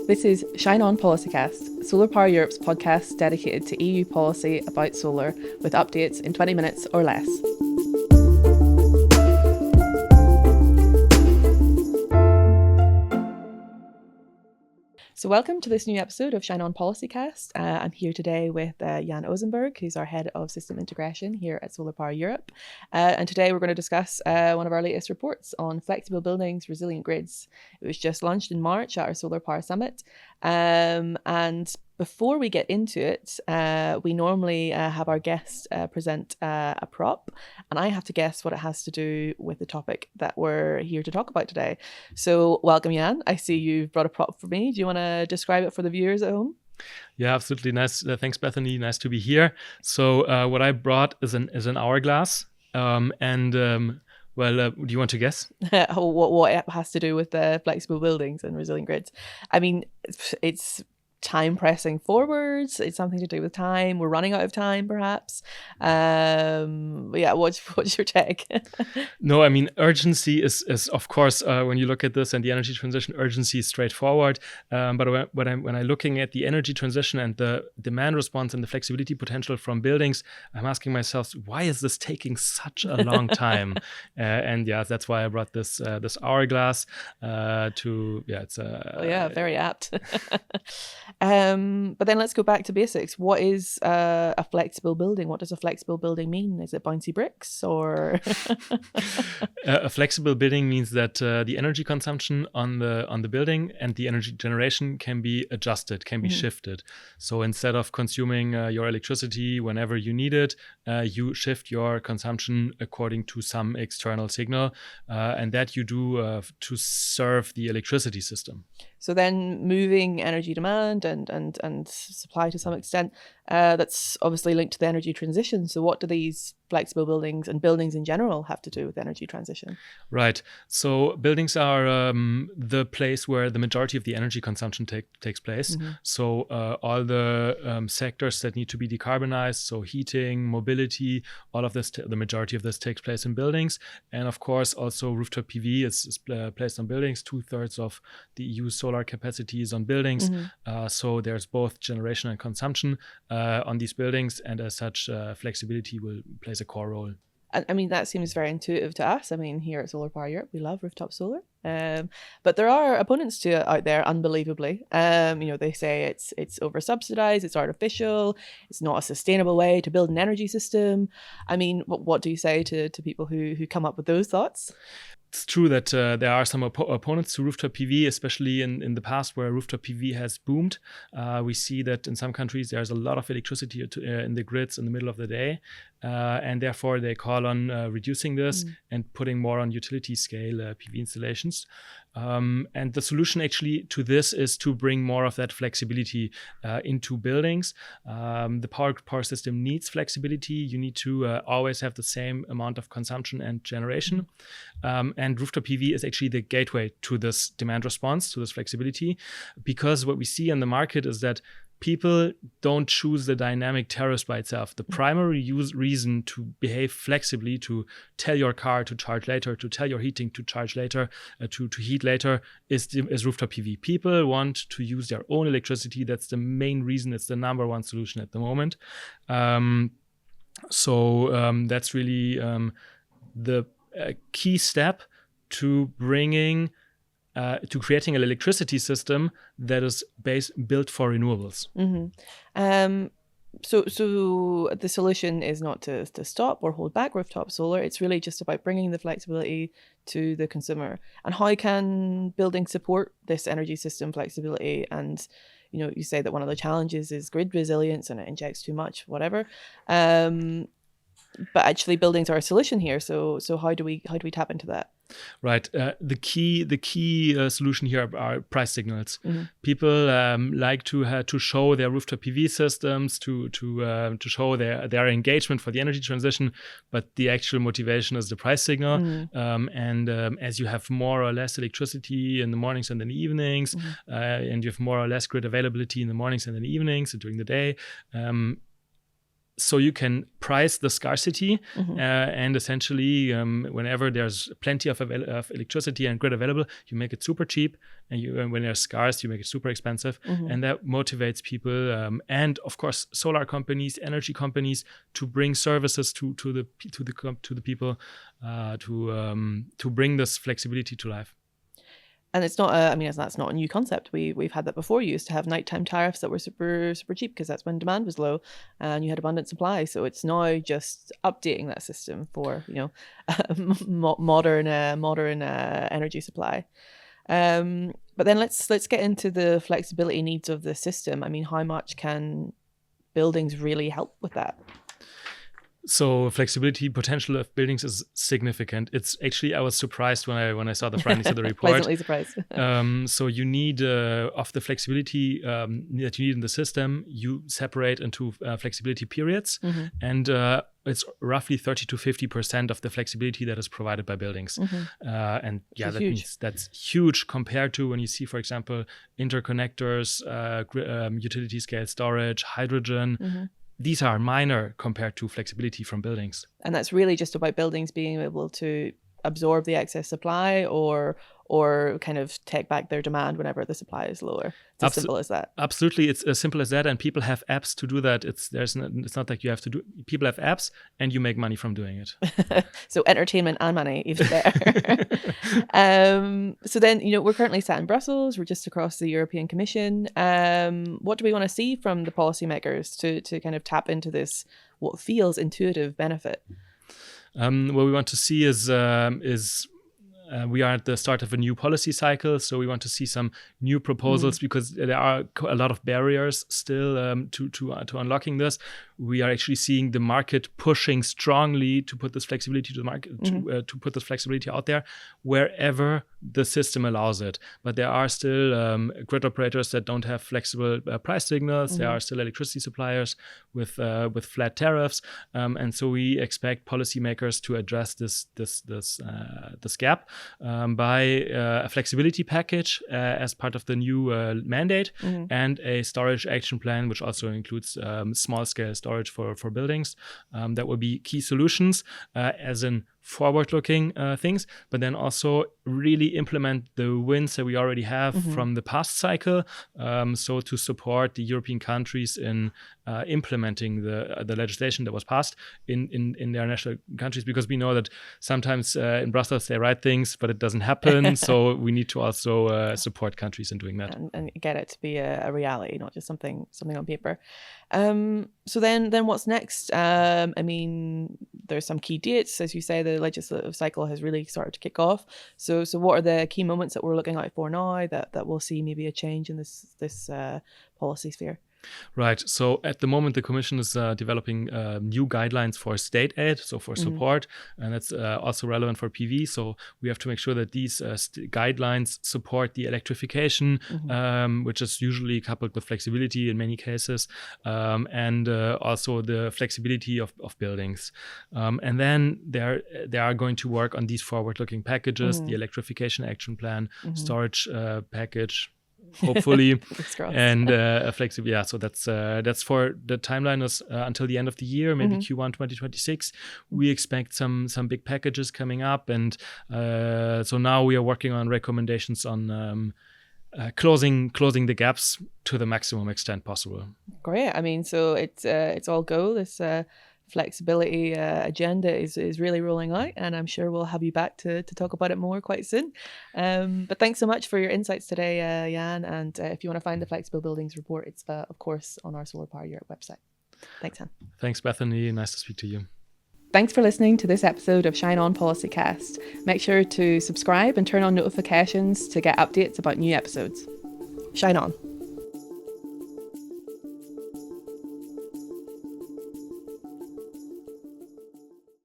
This is Shine On Policycast, SolarPower Europe's podcast dedicated to EU policy about solar, with updates in 20 minutes or less. So welcome to this new episode of Shine On Policycast. I'm here today with Jan Osenberg, who's our Head of System Integration here at SolarPower Europe. And today we're going to discuss one of our latest reports on flexible buildings, resilient grids. It was just launched in March at our Solar Power Summit. And before we get into it, we normally have our guest present a prop, and I have to guess what it has to do with the topic that we're here to talk about today. So welcome, Jan. I see you've brought a prop for me. Do you want to describe it for the viewers at home? Yeah, absolutely. Nice. Thanks, Bethany. Nice to be here. So what I brought is an hourglass. Well, do you want to guess? What it has to do with the flexible buildings and resilient grids? I mean, it's time pressing forwards. It's something to do with time. We're running out of time, perhaps. Yeah, what's your take? No, I mean, urgency is of course, when you look at this and the energy transition, urgency is straightforward. But when I'm looking at the energy transition and the demand response and the flexibility potential from buildings, I'm asking myself, why is this taking such a long time? And yeah, that's why I brought this hourglass it's very apt. But then let's go back to basics. What is a flexible building? What does a flexible building mean? Is it bouncy bricks or? A flexible building means that the energy consumption on the building and the energy generation can be adjusted, can be shifted. So instead of consuming your electricity whenever you need it, you shift your consumption according to some external signal, and that you do to serve the electricity system. So then moving energy demand and supply to some extent, that's obviously linked to the energy transition. So what do these flexible buildings and buildings in general have to do with energy transition? Right. So buildings are the place where the majority of the energy consumption takes place. Mm-hmm. So all the sectors that need to be decarbonized, so heating, mobility, all of this, the majority of this takes place in buildings. And of course, also rooftop PV is placed on buildings. 2/3 of the EU solar capacity is on buildings. Mm-hmm. So there's both generation and consumption on these buildings. And as such, flexibility plays a core role. I mean, that seems very intuitive to us. I mean, here at SolarPower Europe, we love rooftop solar. But there are opponents to it out there, unbelievably. They say it's over-subsidized, it's artificial, it's not a sustainable way to build an energy system. I mean, what do you say to people who come up with those thoughts? It's true that there are some opponents to rooftop PV, especially in the past where rooftop PV has boomed. We see that in some countries there's a lot of electricity in the grids in the middle of the day. And therefore they call on reducing this and putting more on utility scale PV installations. And the solution actually to this is to bring more of that flexibility into buildings. The power system needs flexibility. You need to always have the same amount of consumption and generation. And rooftop PV is actually the gateway to this demand response, to this flexibility, because what we see in the market is that people don't choose the dynamic tariffs by itself. The primary reason to behave flexibly, to tell your car to charge later, to tell your heating to charge later, to heat later, is rooftop PV. People want to use their own electricity. That's the main reason. It's the number one solution at the moment. So that's really the key step to creating an electricity system that is built for renewables. Mm-hmm. So the solution is not to stop or hold back rooftop solar. It's really just about bringing the flexibility to the consumer. And how can buildings support this energy system flexibility? And you say that one of the challenges is grid resilience and it injects too much, whatever. But actually, buildings are a solution here. So how do we tap into that? Right. The key solution here are price signals. Mm-hmm. People like to show their rooftop PV systems, to show their engagement for the energy transition, but the actual motivation is the price signal. Mm-hmm. As you have more or less electricity in the mornings and in the evenings, and you have more or less grid availability in the mornings and in the evenings and during the day, so you can price the scarcity and essentially whenever there's plenty of electricity and grid available, you make it super cheap, and when they're scarce, you make it super expensive, and that motivates people and of course solar companies, energy companies to bring services to the people to bring this flexibility to life. And it's not that's not a new concept. We've had that before. You used to have nighttime tariffs that were super cheap because that's when demand was low and you had abundant supply. So it's now just updating that system for modern energy supply. But then let's get into the flexibility needs of the system. I mean, how much can buildings really help with that? So flexibility potential of buildings is significant. It's actually, I was surprised when I saw the findings of the report. Pleasantly surprised. So you need of the flexibility that you need in the system, you separate into flexibility periods, and it's roughly 30 to 50% of the flexibility that is provided by buildings. And yeah, that means that's huge compared to when you see, for example, interconnectors, utility scale storage, hydrogen. These are minor compared to flexibility from buildings. And that's really just about buildings being able to absorb the excess supply or kind of take back their demand whenever the supply is lower. It's as simple as that. Absolutely, it's as simple as that, and people have apps to do that. It's not like you have to do. People have apps, and you make money from doing it. So entertainment and money, even better. So then, we're currently sat in Brussels. We're just across the European Commission. What do we want to see from the policymakers to kind of tap into this what feels intuitive benefit? What we want to see is we are at the start of a new policy cycle, so we want to see some new proposals because there are a lot of barriers still to unlocking this. We are actually seeing the market pushing strongly to put this flexibility to the market, to put this flexibility out there wherever the system allows it. But there are still grid operators that don't have flexible price signals. There are still electricity suppliers with flat tariffs, and so we expect policymakers to address this gap by a flexibility package as part of the new mandate and a storage action plan, which also includes small-scale storage for buildings. That will be key solutions as in forward-looking things, but then also really implement the wins that we already have from the past cycle, so to support the European countries in implementing the legislation that was passed in their national countries, because we know that sometimes in Brussels they write things, but it doesn't happen. So we need to also support countries in doing that and get it to be a reality, not just something on paper. So then what's next? I mean, there's some key dates, as you say. The legislative cycle has really started to kick off. So what are the key moments that we're looking out for now that we'll see maybe a change in this policy sphere? Right. So at the moment, the Commission is developing new guidelines for state aid, so for support, and that's also relevant for PV. So we have to make sure that these guidelines support the electrification, which is usually coupled with flexibility in many cases, and also the flexibility of buildings. And then they are going to work on these forward-looking packages, the electrification action plan, storage package, hopefully, and flexible. Yeah, so that's for the timeline is until the end of the year, maybe Q1 2026. We expect some big packages coming up, and so now we are working on recommendations on closing the gaps to the maximum extent possible. Great. I mean, so it's all go. This flexibility agenda is really rolling out, and I'm sure we'll have you back to talk about it more quite soon. But thanks so much for your insights today, Jan. And if you want to find the Flexible Buildings report, it's of course on our SolarPower Europe website. Thanks, Jan. Thanks, Bethany. Nice to speak to you. Thanks for listening to this episode of Shine On Policycast. Make sure to subscribe and turn on notifications to get updates about new episodes. Shine on.